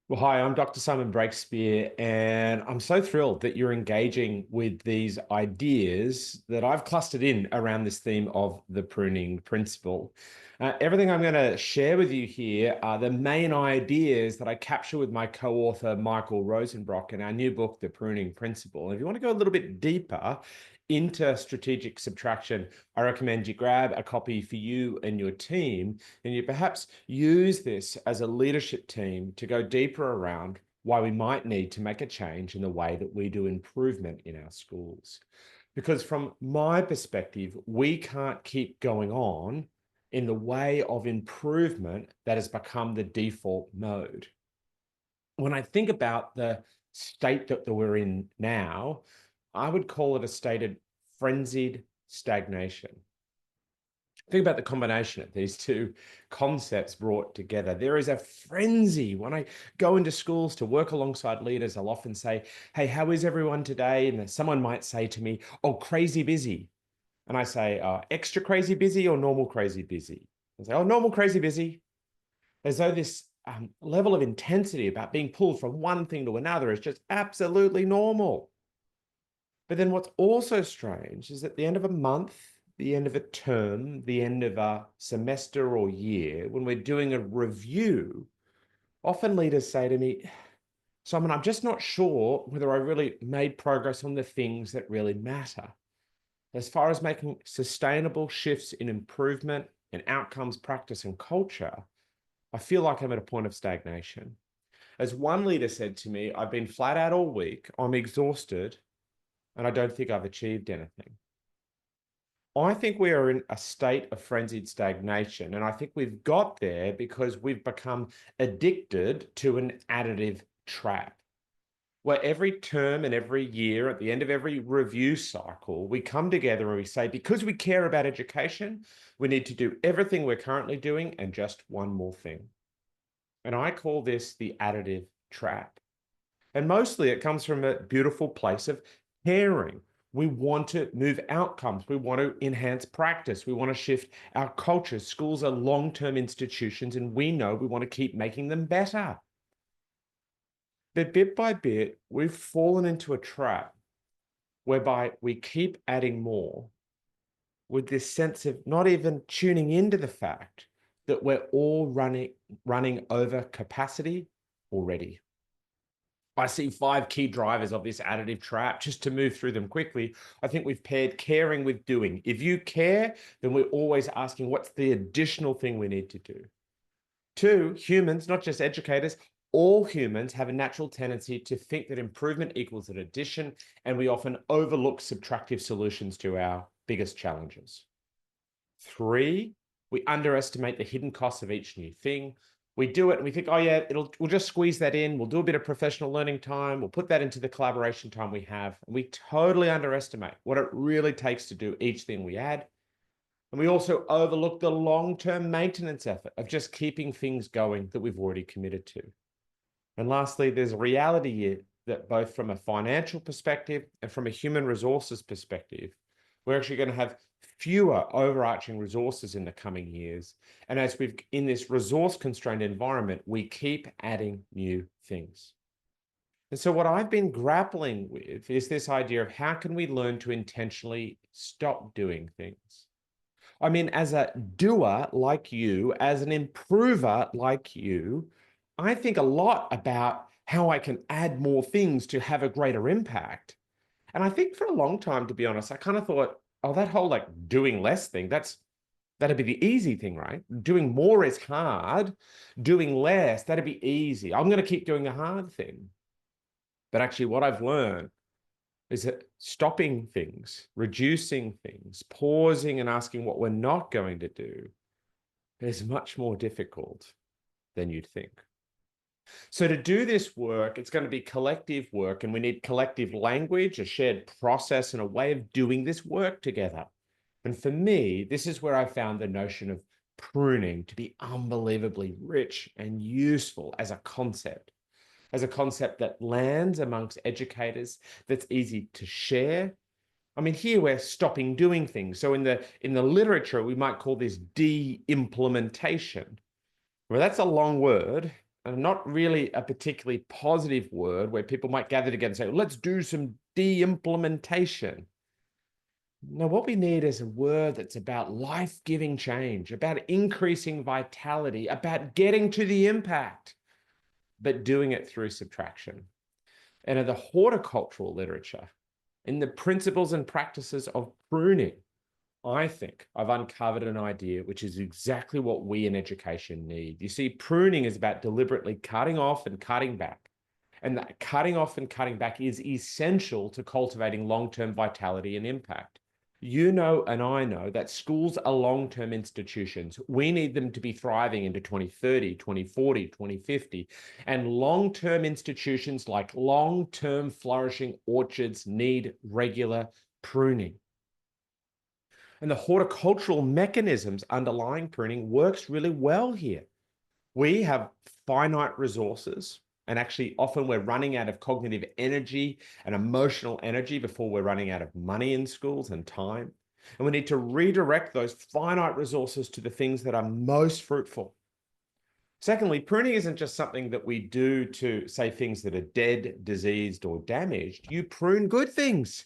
Well, hi, I'm Dr. Simon Breakspear, and I'm so thrilled that you're engaging with these ideas that I've clustered in around this theme of the pruning principle. Everything I'm going to share with you here are the main ideas that I capture with my co-author, Michael Rosenbrock, in our new book, The Pruning Principle. And if you want to go a little bit deeper into strategic subtraction, I recommend you grab a copy for you and your team, and you perhaps use this as a leadership team to go deeper around why we might need to make a change in the way that we do improvement in our schools. Because from my perspective, we can't keep going on in the way of improvement that has become the default mode. When I think about the state that we're in now, I would call it a state of frenzied stagnation. Think about the combination of these two concepts brought together. There is a frenzy. When I go into schools to work alongside leaders, I'll often say, "Hey, how is everyone today?" And then someone might say to me, "Oh, crazy busy." And I say, "Extra crazy busy or normal crazy busy?" I say, "Oh, normal crazy busy." As though this level of intensity about being pulled from one thing to another is just absolutely normal. But then what's also strange is at the end of a month, the end of a term, the end of a semester or year, when we're doing a review, often leaders say to me, "Simon, I'm just not sure whether I really made progress on the things that really matter. As far as making sustainable shifts in improvement and outcomes, practice, and culture, I feel like I'm at a point of stagnation." As one leader said to me, "I've been flat out all week, I'm exhausted, and I don't think I've achieved anything." I think we are in a state of frenzied stagnation. And I think we've got there because we've become addicted to an additive trap, where every term and every year, at the end of every review cycle, we come together and we say, because we care about education, we need to do everything we're currently doing and just one more thing. And I call this the additive trap. And mostly it comes from a beautiful place of caring. We want to move outcomes. We want to enhance practice. We want to shift our culture. Schools are long-term institutions, and we know we want to keep making them better. But bit by bit, we've fallen into a trap whereby we keep adding more with this sense of not even tuning into the fact that we're all running over capacity already. I see five key drivers of this additive trap. Just to move through them quickly, I think we've paired caring with doing. If you care, then we're always asking, what's the additional thing we need to do? Two, humans, not just educators, all humans have a natural tendency to think that improvement equals an addition, and we often overlook subtractive solutions to our biggest challenges. Three, we underestimate the hidden costs of each new thing. We do it and we think, oh yeah, we'll just squeeze that in. We'll do a bit of professional learning time. We'll put that into the collaboration time we have. And we totally underestimate what it really takes to do each thing we add. And we also overlook the long-term maintenance effort of just keeping things going that we've already committed to. And lastly, there's a reality here that both from a financial perspective and from a human resources perspective, we're actually going to have fewer overarching resources in the coming years. And as we've in this resource constrained environment, we keep adding new things. And so what I've been grappling with is this idea of how can we learn to intentionally stop doing things? I mean, as a doer like you, as an improver like you, I think a lot about how I can add more things to have a greater impact. And I think for a long time, to be honest, I kind of thought, oh, that whole like doing less thing, that'd be the easy thing, right? Doing more is hard. Doing less, that'd be easy. I'm going to keep doing the hard thing. But actually, what I've learned is that stopping things, reducing things, pausing and asking what we're not going to do is much more difficult than you'd think. So to do this work, it's going to be collective work, and we need collective language, a shared process, and a way of doing this work together. And for me, this is where I found the notion of pruning to be unbelievably rich and useful as a concept that lands amongst educators, that's easy to share. I mean, here we're stopping doing things. So in the literature, we might call this de-implementation. Well, that's a long word, not really a particularly positive word where people might gather together and say, let's do some de-implementation. No, what we need is a word that's about life-giving change, about increasing vitality, about getting to the impact, but doing it through subtraction. And in the horticultural literature, in the principles and practices of pruning, I think I've uncovered an idea which is exactly what we in education need. You see, pruning is about deliberately cutting off and cutting back. And that cutting off and cutting back is essential to cultivating long-term vitality and impact. You know, and I know that schools are long-term institutions. We need them to be thriving into 2030, 2040, 2050. And long-term institutions like long-term flourishing orchards need regular pruning. And the horticultural mechanisms underlying pruning works really well here. We have finite resources, and actually often we're running out of cognitive energy and emotional energy before we're running out of money in schools and time. And we need to redirect those finite resources to the things that are most fruitful. Secondly, pruning isn't just something that we do to say things that are dead, diseased, or damaged. You prune good things.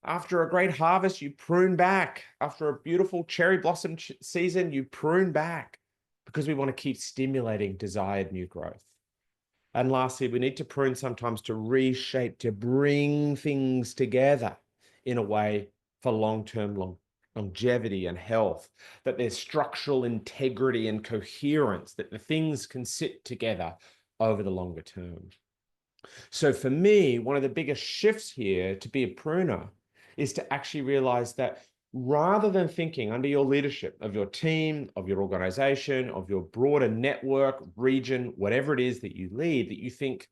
After a great harvest, you prune back. After a beautiful cherry blossom season, you prune back because we want to keep stimulating desired new growth. And lastly, we need to prune sometimes to reshape, to bring things together in a way for long-term longevity and health, that there's structural integrity and coherence, that the things can sit together over the longer term. So for me, one of the biggest shifts here to be a pruner is to actually realize that rather than thinking under your leadership of your team, of your organization, of your broader network, region, whatever it is that you lead, that you think,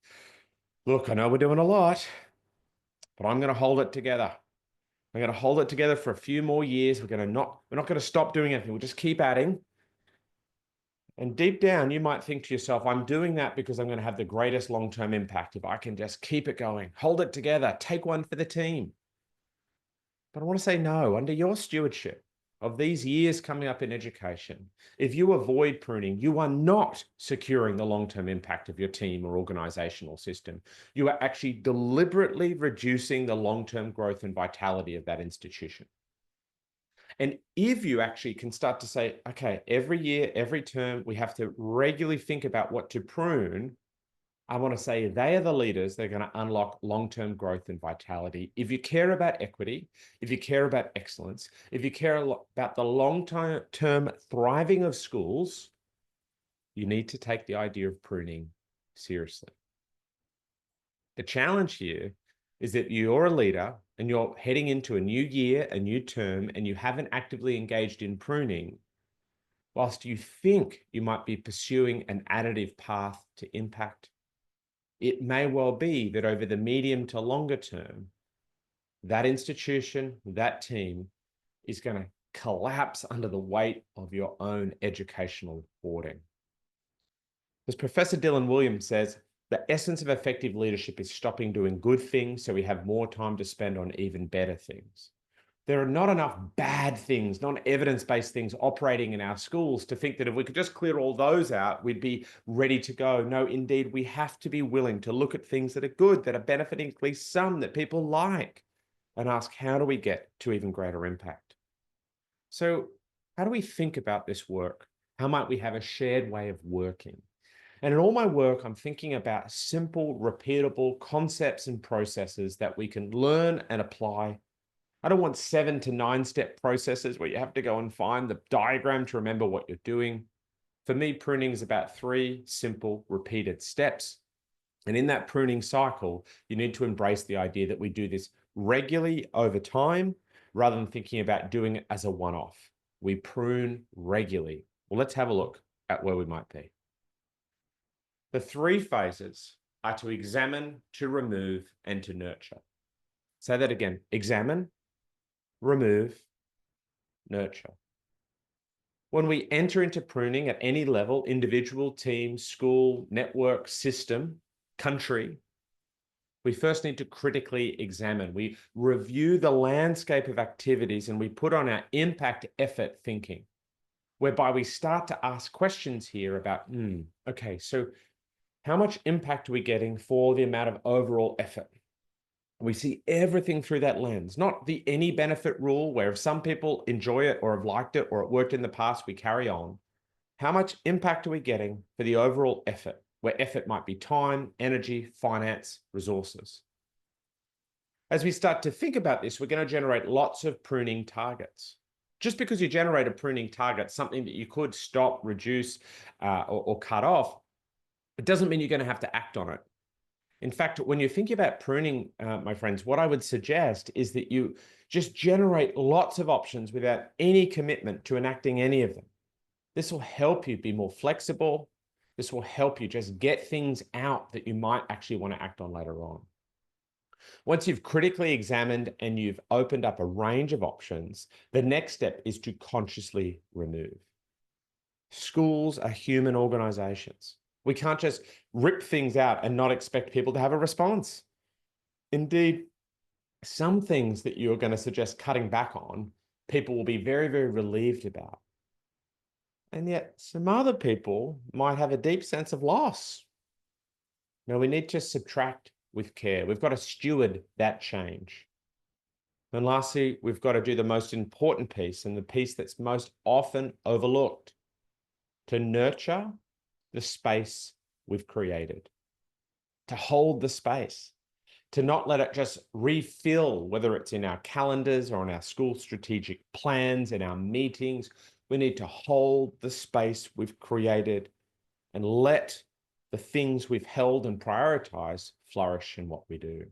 look, I know we're doing a lot, but I'm going to hold it together. I'm going to hold it together for a few more years. We're not going to stop doing anything. We'll just keep adding. And deep down, you might think to yourself, I'm doing that because I'm going to have the greatest long-term impact if I can just keep it going, hold it together, take one for the team. But I want to say no, under your stewardship of these years coming up in education, if you avoid pruning, you are not securing the long-term impact of your team or organizational system. You are actually deliberately reducing the long-term growth and vitality of that institution. And if you actually can start to say, okay, every year, every term, we have to regularly think about what to prune, I want to say they are the leaders that are going to unlock long-term growth and vitality. If you care about equity, if you care about excellence, if you care about the long-term thriving of schools, you need to take the idea of pruning seriously. The challenge here is that you're a leader and you're heading into a new year, a new term, and you haven't actively engaged in pruning, whilst you think you might be pursuing an additive path to impact. It may well be that over the medium to longer term, that institution, that team is going to collapse under the weight of your own educational hoarding. As Professor Dylan Williams says, the essence of effective leadership is stopping doing good things so we have more time to spend on even better things. There are not enough bad things, non-evidence-based things operating in our schools to think that if we could just clear all those out, we'd be ready to go. No, indeed, we have to be willing to look at things that are good, that are benefiting at least some, that people like, and ask, how do we get to even greater impact? So how do we think about this work? How might we have a shared way of working? And in all my work, I'm thinking about simple, repeatable concepts and processes that we can learn and apply. I don't want 7 to 9 step processes where you have to go and find the diagram to remember what you're doing. For me, pruning is about 3 simple repeated steps. And in that pruning cycle, you need to embrace the idea that we do this regularly over time, rather than thinking about doing it as a one-off. We prune regularly. Well, let's have a look at where we might be. The 3 phases are to examine, to remove, and to nurture. Say that again. Examine, remove, nurture. When we enter into pruning at any level, individual, team, school, network, system, country, we first need to critically examine. We review the landscape of activities and we put on our impact effort thinking, whereby we start to ask questions here about, okay, so How much impact are we getting for the amount of overall effort? We see everything through that lens, not the any benefit rule where if some people enjoy it or have liked it or it worked in the past, we carry on. How much impact are we getting for the overall effort, where effort might be time, energy, finance, resources? As we start to think about this, we're going to generate lots of pruning targets. Just because you generate a pruning target, something that you could stop, reduce, or cut off, it doesn't mean you're going to have to act on it. In fact, when you're thinking about pruning, my friends, what I would suggest is that you just generate lots of options without any commitment to enacting any of them. This will help you be more flexible. This will help you just get things out that you might actually want to act on later on. Once you've critically examined and you've opened up a range of options, the next step is to consciously remove. Schools are human organizations. We can't just rip things out and not expect people to have a response. Indeed, some things that you're going to suggest cutting back on, people will be very, very relieved about. And yet some other people might have a deep sense of loss. Now we need to subtract with care. We've got to steward that change. And lastly, we've got to do the most important piece and the piece that's most often overlooked, to nurture the space we've created, to hold the space, to not let it just refill, whether it's in our calendars or on our school strategic plans, in our meetings. We need to hold the space we've created and let the things we've held and prioritized flourish in what we do.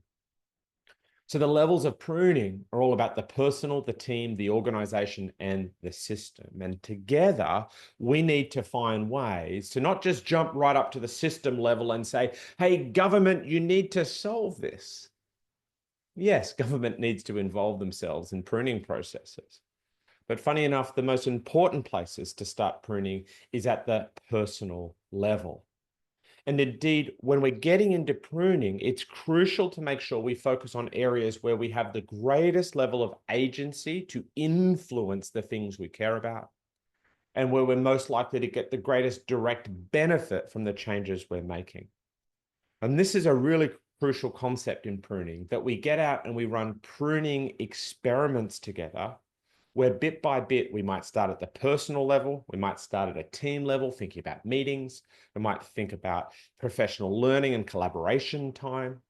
So the levels of pruning are all about the personal, the team, the organization, and the system. And together, we need to find ways to not just jump right up to the system level and say, hey, government, you need to solve this. Yes, government needs to involve themselves in pruning processes. But funny enough, the most important places to start pruning is at the personal level. And indeed, when we're getting into pruning, it's crucial to make sure we focus on areas where we have the greatest level of agency to influence the things we care about, and where we're most likely to get the greatest direct benefit from the changes we're making. And this is a really crucial concept in pruning, that we get out and we run pruning experiments together, where bit by bit, we might start at the personal level, we might start at a team level, thinking about meetings, we might think about professional learning and collaboration time.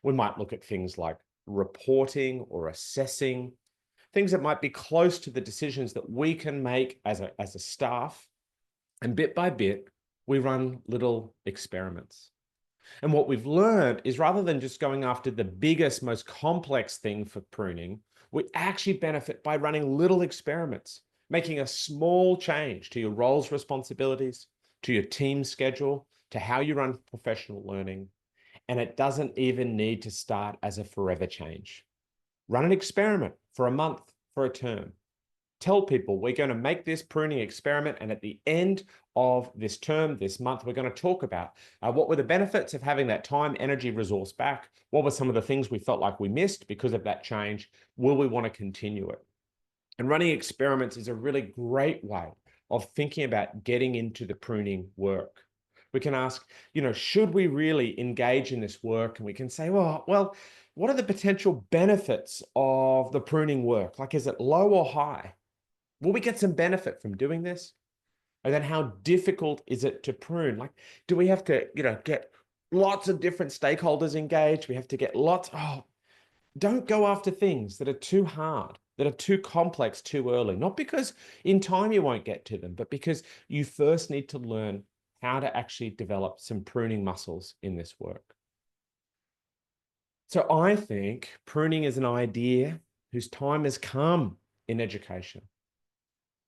We might look at things like reporting or assessing, things that might be close to the decisions that we can make as a staff. And bit by bit, we run little experiments. And what we've learned is rather than just going after the biggest, most complex thing for pruning, we actually benefit by running little experiments, making a small change to your roles, responsibilities, to your team schedule, to how you run professional learning. And it doesn't even need to start as a forever change. Run an experiment for a month, for a term. Tell people we're going to make this pruning experiment, and at the end of this term, this month, we're going to talk about what were the benefits of having that time, energy, resource back? What were some of the things we felt like we missed because of that change? Will we want to continue it? And running experiments is a really great way of thinking about getting into the pruning work. We can ask, should we really engage in this work? And we can say, well, what are the potential benefits of the pruning work? Like, is it low or high? Will we get some benefit from doing this? And then how difficult is it to prune? Like, do we have to, get lots of different stakeholders engaged? We have to get don't go after things that are too hard, that are too complex too early. Not because in time you won't get to them, but because you first need to learn how to actually develop some pruning muscles in this work. So I think pruning is an idea whose time has come in education.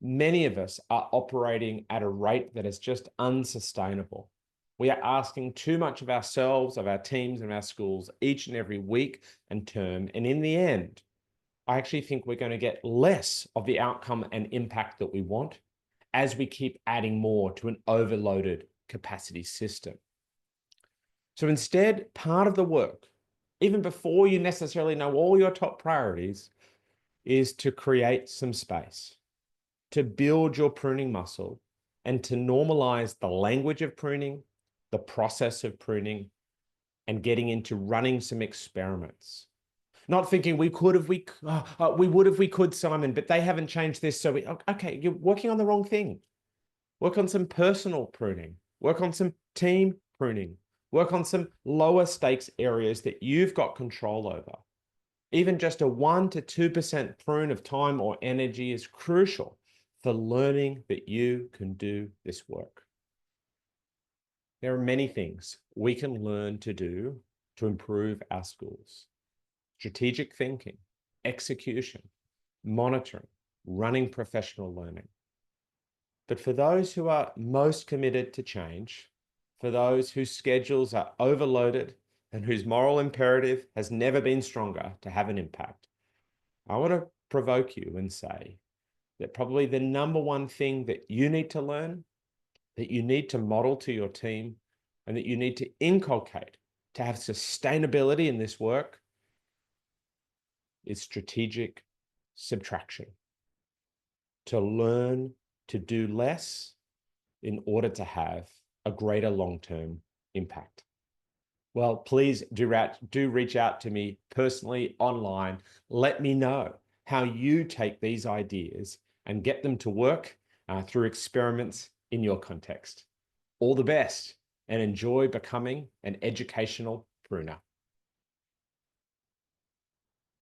Many of us are operating at a rate that is just unsustainable. We are asking too much of ourselves, of our teams, and our schools each and every week and term. And in the end, I actually think we're going to get less of the outcome and impact that we want as we keep adding more to an overloaded capacity system. So instead, part of the work, even before you necessarily know all your top priorities, is to create some space, to build your pruning muscle, and to normalize the language of pruning, the process of pruning, and getting into running some experiments. Not thinking we would if we could, Simon, but they haven't changed this. So okay, you're working on the wrong thing. Work on some personal pruning, work on some team pruning, work on some lower stakes areas that you've got control over. Even just a 1 to 2% prune of time or energy is crucial for learning that you can do this work. There are many things we can learn to do to improve our schools. Strategic thinking, execution, monitoring, running professional learning. But for those who are most committed to change, for those whose schedules are overloaded and whose moral imperative has never been stronger to have an impact, I want to provoke you and say that probably the number one thing that you need to learn, that you need to model to your team, and that you need to inculcate to have sustainability in this work is strategic subtraction. To learn to do less in order to have a greater long-term impact. Well, please do reach out to me personally online. Let me know how you take these ideas and get them to work through experiments in your context. All the best and enjoy becoming an educational pruner.